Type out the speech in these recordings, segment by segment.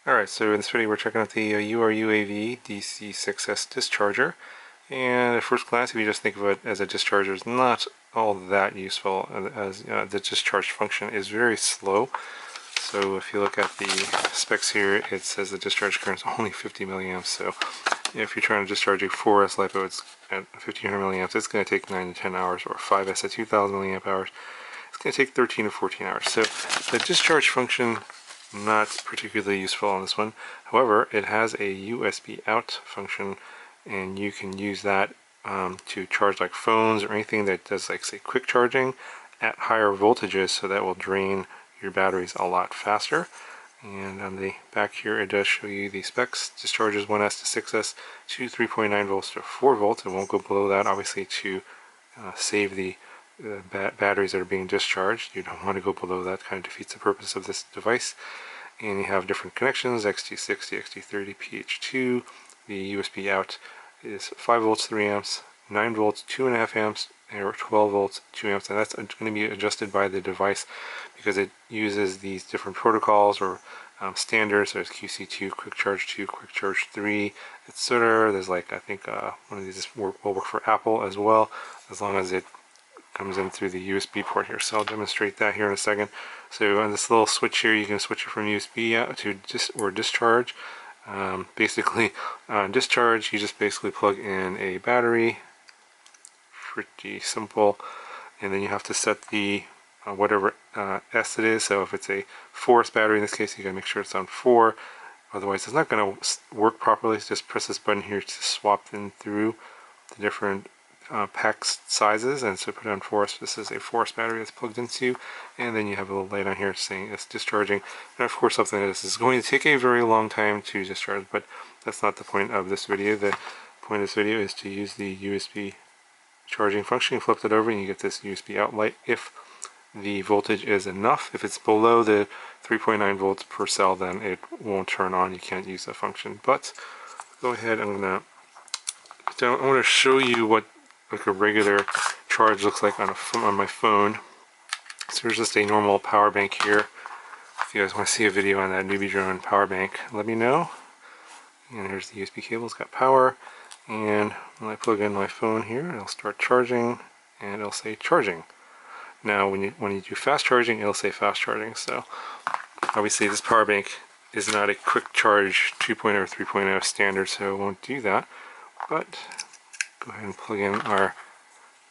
Alright, so in this video we're checking out the URUAV DC6S discharger, and at first glance if you just think of it as a discharger, it's not all that useful, as the discharge function is very slow. So if you look at the specs here, it says the discharge current is only 50 milliamps, so if you're trying to discharge a 4S LiPo it's at 1500 milliamps, it's going to take 9 to 10 hours, or 5S at 2000 milliamp hours, it's going to take 13 to 14 hours. So the discharge function, not particularly useful on this one. However, it has a USB out function, and you can use that to charge like phones or anything that does, like, say, quick charging at higher voltages, so that will drain your batteries a lot faster. And on the back here it does show you the specs. Discharges 1S to 6S to 3.9 volts to 4 volts. It won't go below that, obviously, to save the batteries that are being discharged. You don't want to go below that, kind of defeats the purpose of this device. And you have different connections: XT60, XT30, PH2. The USB out is 5 volts 3 amps, 9 volts 2.5 amps, or 12 volts 2 amps, and that's going to be adjusted by the device because it uses these different protocols or standards. There's QC2, Quick Charge 2, Quick Charge 3, etc. There's, like, I think one of these will work for Apple as well, as long as it comes in through the USB port here. So I'll demonstrate that here in a second. So on this little switch here, you can switch it from USB out to discharge. Basically, on discharge, you just basically plug in a battery. Pretty simple. And then you have to set the whatever S it is. So if it's a 4S battery, in this case, you gotta make sure it's on 4. Otherwise, it's not going to work properly. So just press this button here to swap in through the different pack sizes, and so put it on 4S. This is a 4S battery that's plugged into, and then you have a little light on here saying it's discharging. And of course, something like this is going to take a very long time to discharge, but that's not the point of this video. The point of this video is to use the USB charging function. You flip it over and you get this USB out light if the voltage is enough. If it's below the 3.9 volts per cell, then it won't turn on. You can't use that function. But go ahead, I want to show you what like a regular charge looks like on my phone. So there's just a normal power bank here. If you guys want to see a video on that newbie drone power bank, let me know. And here's the USB cable. It's got power, and when I plug in my phone here, it'll start charging, and it'll say charging. Now when you do fast charging, it'll say fast charging. So obviously this power bank is not a quick charge 2.0 or 3.0 standard, so it won't do that. But go ahead and plug in our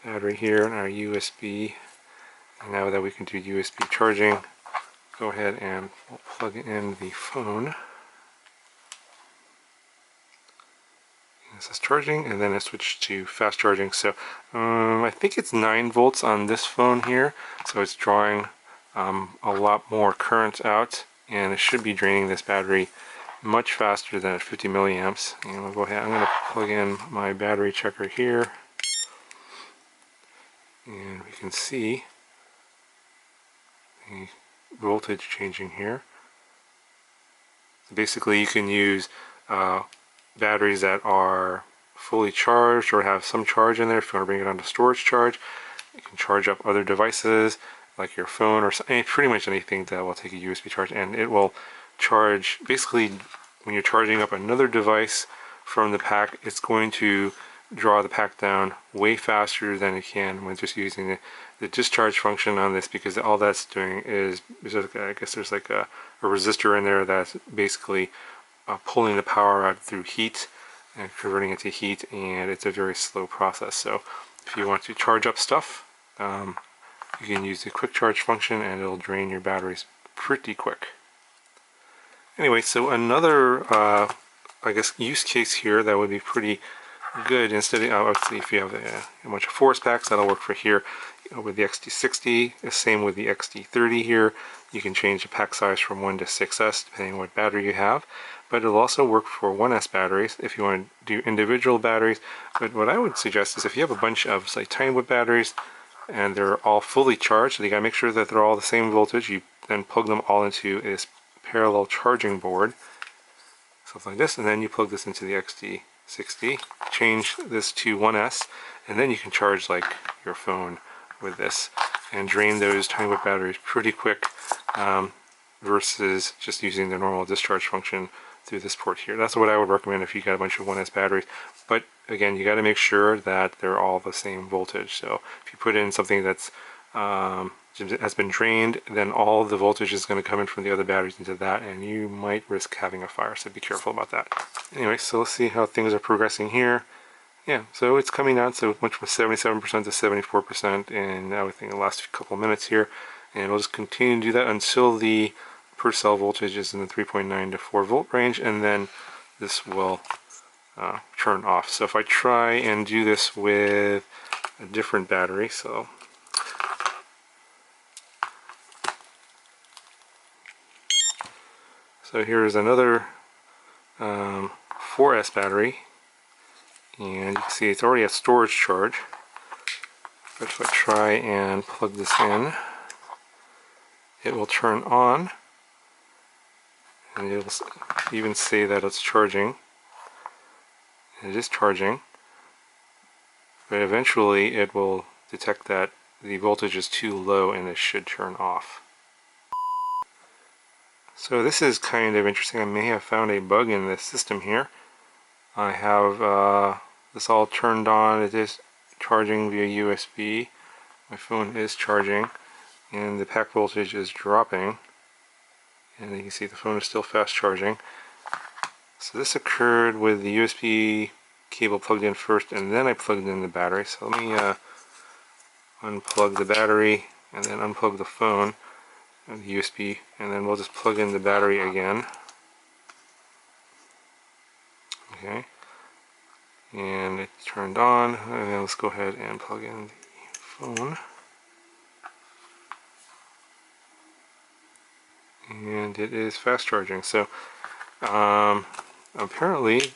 battery here and our USB. And now that we can do USB charging, go ahead and we'll plug in the phone. This is charging, and then I switch to fast charging. So I think it's 9 volts on this phone here, so it's drawing a lot more current out, and it should be draining this battery much faster than at 50 milliamps. And we'll go ahead, I'm going to plug in my battery checker here, and we can see the voltage changing here. So basically, you can use batteries that are fully charged or have some charge in there. If you want to bring it onto storage charge, you can charge up other devices like your phone or pretty much anything that will take a USB charge, and it will charge. Basically, when you're charging up another device from the pack, it's going to draw the pack down way faster than it can when just using the discharge function on this, because all that's doing is I guess there's like a resistor in there that's basically pulling the power out through heat and converting it to heat, and it's a very slow process. So if you want to charge up stuff, you can use the quick charge function, and it'll drain your batteries pretty quick. Anyway, so another I guess use case here that would be pretty good, instead of obviously if you have a bunch of 4S packs, that'll work for here. With the XT60, the same with the XT30 here. You can change the pack size from 1 to 6S depending on what battery you have, but it'll also work for 1S batteries if you want to do individual batteries. But what I would suggest is if you have a bunch of, say, tiny wood batteries and they're all fully charged, so you gotta make sure that they're all the same voltage, you then plug them all into this parallel charging board, something like this, and then you plug this into the XT60, change this to 1S, and then you can charge like your phone with this and drain those tiny wood batteries pretty quick. versus just using the normal discharge function through this port here. That's what I would recommend if you got a bunch of 1S batteries. But again, you got to make sure that they're all the same voltage. So if you put in something that's has been drained, then all the voltage is going to come in from the other batteries into that, and you might risk having a fire, so be careful about that. Anyway, so let's see how things are progressing here. Yeah, so it's coming down, so it went from 77% to 74% in, I think, the last couple of minutes here, and we'll just continue to do that until the per cell voltage is in the 3.9 to 4 volt range, and then this will turn off. So if I try and do this with a different battery, so here's another 4S battery, and you can see it's already at storage charge. But if I try and plug this in, it will turn on, and it will even say that it's charging. It is charging, but eventually it will detect that the voltage is too low and it should turn off. So this is kind of interesting. I may have found a bug in this system here. I have this all turned on. It is charging via USB. My phone is charging, and the pack voltage is dropping. And you can see the phone is still fast charging. So this occurred with the USB cable plugged in first, and then I plugged in the battery. So let me unplug the battery and then unplug the phone and the USB, and then we'll just plug in the battery again. Okay, and it turned on, and then let's go ahead and plug in the phone. And it is fast charging. So apparently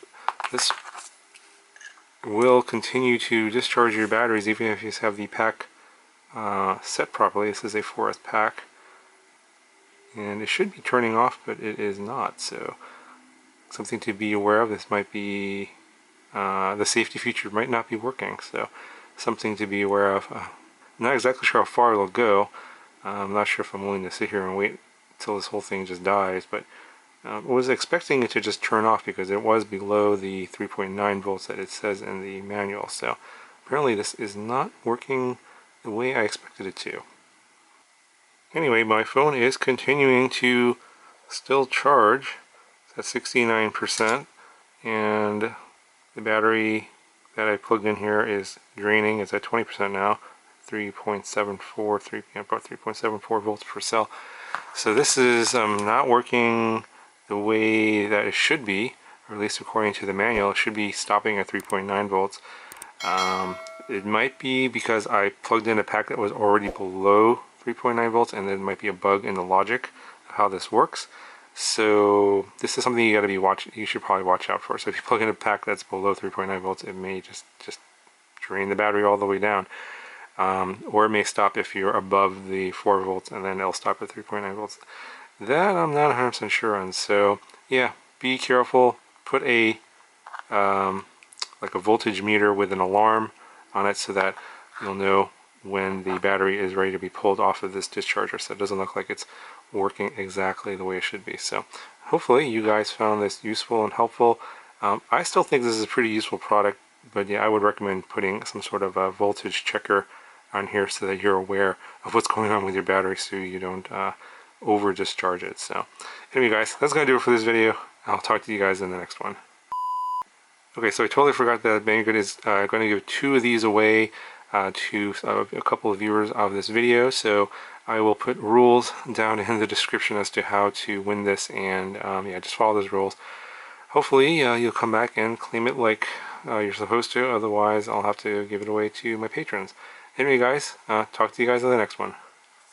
this will continue to discharge your batteries even if you have the pack set properly. This is a 4S pack, and it should be turning off, but it is not. So something to be aware of. This might be the safety feature might not be working, so something to be aware of. I'm not exactly sure how far it'll go. I'm not sure if I'm willing to sit here and wait until this whole thing just dies, but I was expecting it to just turn off because it was below the 3.9 volts that it says in the manual. So apparently this is not working the way I expected it to. Anyway, my phone is continuing to still charge. It's at 69%, and the battery that I plugged in here is draining. It's at 20% now, 3.74 volts per cell. So this is not working the way that it should be, or at least according to the manual. It should be stopping at 3.9 volts. It might be because I plugged in a pack that was already below 3.9 volts, and there might be a bug in the logic of how this works. So this is something you got to be you should probably watch out for. So if you plug in a pack that's below 3.9 volts, it may just drain the battery all the way down, or it may stop if you're above the 4 volts, and then it'll stop at 3.9 volts. That I'm not 100% sure on. So yeah, be careful. Put a like a voltage meter with an alarm on it so that you'll know when the battery is ready to be pulled off of this discharger, so it doesn't look like it's working exactly the way it should be. So hopefully you guys found this useful and helpful. I still think this is a pretty useful product, but yeah, I would recommend putting some sort of a voltage checker on here so that you're aware of what's going on with your battery, so you don't over discharge it. So anyway guys, that's going to do it for this video. I'll talk to you guys in the next one. Okay, so I totally forgot that Banggood is going to give 2 of these away to a couple of viewers of this video. So I will put rules down in the description as to how to win this, and yeah, just follow those rules. Hopefully you'll come back and claim it like you're supposed to. Otherwise I'll have to give it away to my patrons. Anyway guys, talk to you guys in the next one.